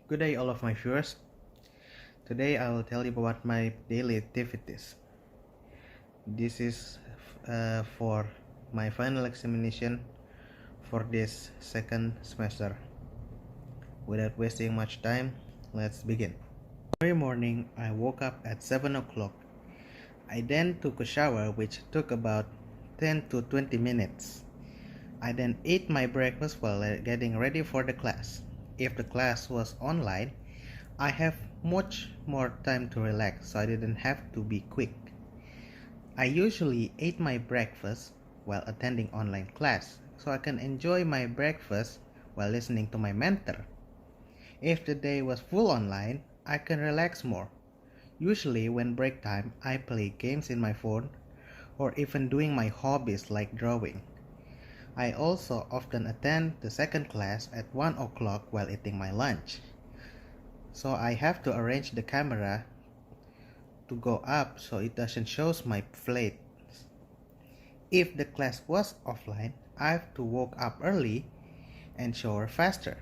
Good day, all of my viewers. Today I will tell you about my daily activities. This is for my final examination for this second semester. Without wasting much time, let's begin. Every morning I woke up at 7 o'clock. I then took a shower, which took about 10 to 20 minutes. I then ate my breakfast while getting ready for the class. If the class was online, I have much more time to relax, so I didn't have to be quick. I usually ate my breakfast while attending online class, so I can enjoy my breakfast while listening to my mentor. If the day was full online, I can relax more. Usually when break time, I play games in my phone or even doing my hobbies like drawing. I also often attend the second class at 1 o'clock while eating my lunch. So I have to arrange the camera to go up so it doesn't show my plate. If the class was offline, I have to wake up early and shower faster.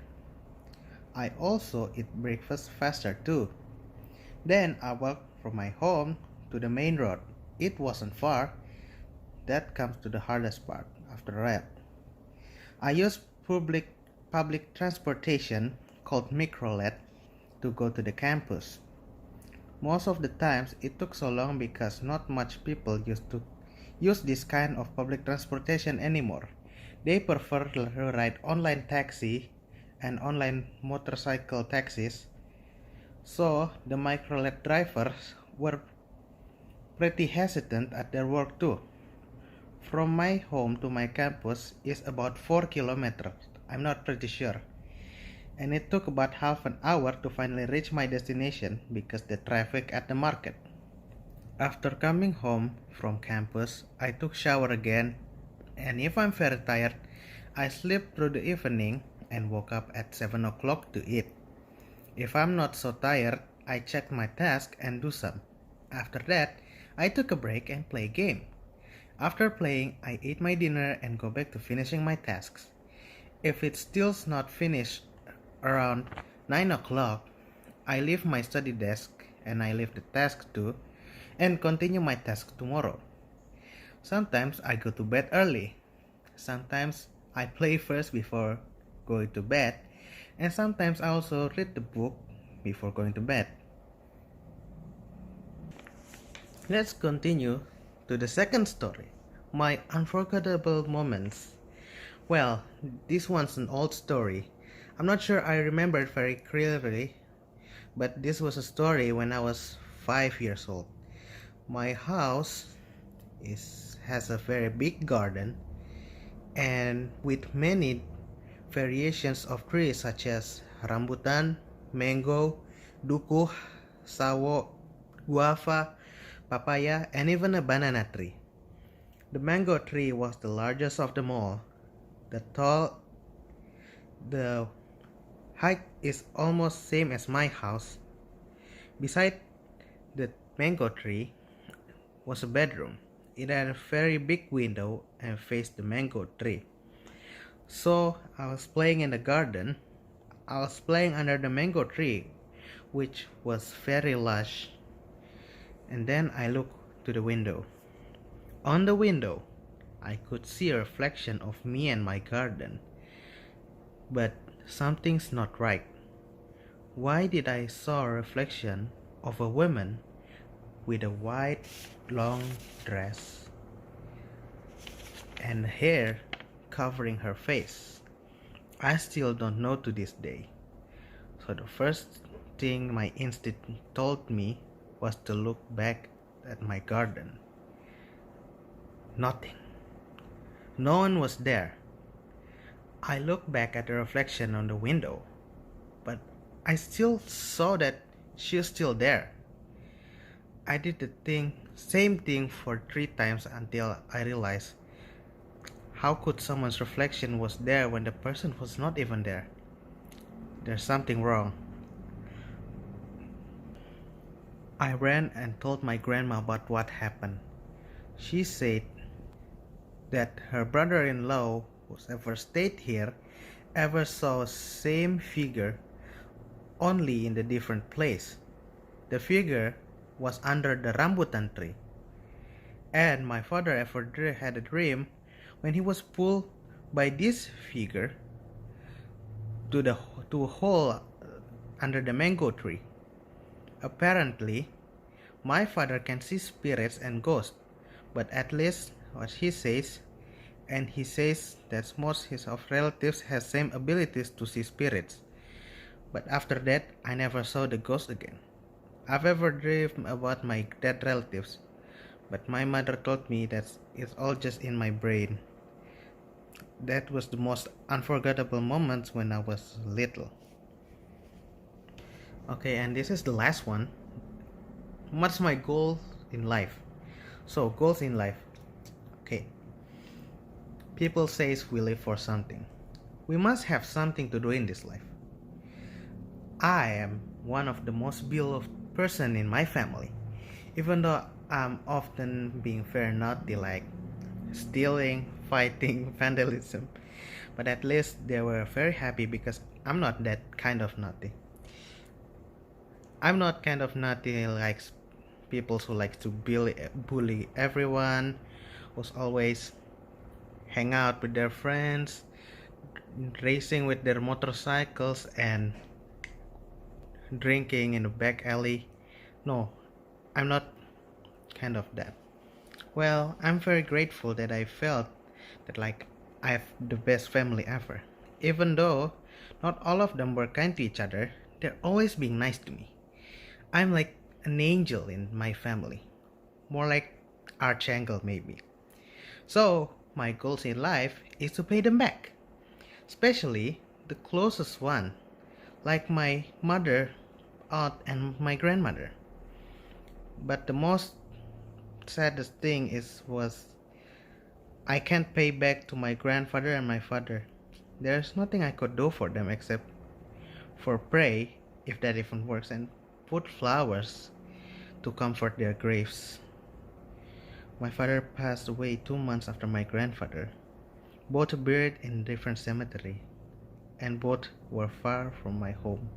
I also eat breakfast faster too. Then I walk from my home to the main road. It wasn't far. That comes to the hardest part after that. I use public transportation called microlet to go to the campus. Most of the times it took so long because not much people used to use this kind of public transportation anymore. They prefer to ride online taxi and online motorcycle taxis. So the microlet drivers were pretty hesitant at their work too. From my home to my campus is about 4 kilometers. I'm not pretty sure. And it took about half an hour to finally reach my destination because the traffic at the market. After coming home from campus, I took shower again, and if I'm very tired, I sleep through the evening and woke up at 7 o'clock to eat. If I'm not so tired, I check my task and do some. After that, I took a break and play a game. After playing, I eat my dinner and go back to finishing my tasks. If it's still not finished around 9 o'clock, I leave my study desk and I leave the task too and continue my task tomorrow. Sometimes I go to bed early. Sometimes I play first before going to bed, and sometimes I also read the book before going to bed. Let's continue to the second story, my unforgettable moments. Well, this one's an old story. I'm not sure I remember it very clearly, but this was a story when I was 5 years old. My house has a very big garden and with many variations of trees such as rambutan, mango, duku, sawo, guava, papaya, and even a banana tree. The mango tree was the largest of them all. The height is almost same as my house. Beside the mango tree was a bedroom. It had a very big window and faced the mango tree. So I was playing in the garden. I was playing under the mango tree, which was very lush. And then I looked to the window. On the window, I could see a reflection of me and my garden. But something's not right. Why did I saw a reflection of a woman with a white long dress and hair covering her face? I still don't know to this day. So the first thing my instinct told me was to look back at my garden. Nothing. No one was there. I looked back at the reflection on the window, but I still saw that she was still there. I did the same thing for 3 times until I realized how could someone's reflection was there when the person was not even there? There's something wrong. I ran and told my grandma about what happened. She said that her brother-in-law who's ever stayed here ever saw same figure only in the different place. The figure was under the rambutan tree. And my father ever had a dream when he was pulled by this figure to a hole under the mango tree. Apparently, my father can see spirits and ghosts, but at least what he says, and he says that most his of relatives has same abilities to see spirits. But after that, I never saw the ghost again. I've ever dreamed about my dead relatives, but my mother told me that it's all just in my brain. That was the most unforgettable moments when I was little. Okay, and this is the last one. What's my goal in life? So, goals in life. Okay. People says we live for something. We must have something to do in this life. I am one of the most beloved person in my family, even though I'm often being very naughty, like stealing, fighting, vandalism. But at least they were very happy because I'm not that kind of naughty. I'm not kind of naughty like people who like to bully everyone, who's always hang out with their friends, racing with their motorcycles, and drinking in the back alley. No, I'm not kind of that. Well, I'm very grateful that I felt that like I have the best family ever. Even though not all of them were kind to each other, they're always being nice to me. I'm like an angel in my family. More like archangel maybe. So, my goals in life is to pay them back. Especially the closest one, like my mother, aunt, and my grandmother. But the most saddest thing was I can't pay back to my grandfather and my father. There's nothing I could do for them except for pray, if that even works, and put flowers to comfort their graves. My father passed away 2 months after my grandfather, both buried in different cemetery, and both were far from my home.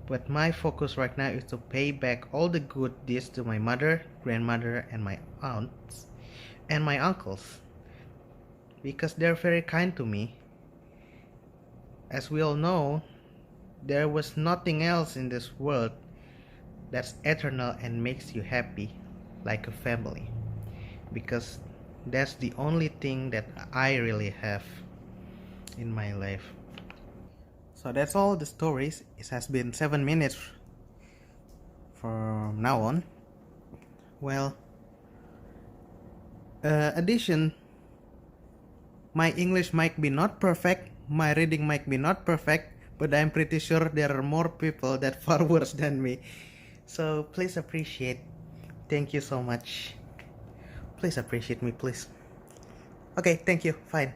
But my focus right now is to pay back all the good deeds to my mother, grandmother, and my aunts, and my uncles, because they're very kind to me. As we all know, there was nothing else in this world that's eternal and makes you happy like a family, because that's the only thing that I really have in my life. So that's all the stories. It has been 7 minutes from now on. Well, addition, my English might be not perfect, my reading might be not perfect, but I'm pretty sure there are more people that far worse than me. So please appreciate. Thank you so much. Please appreciate me, please. Okay, thank you. Fine.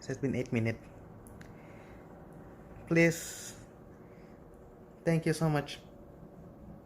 It has been 8 minutes. Please. Thank you so much.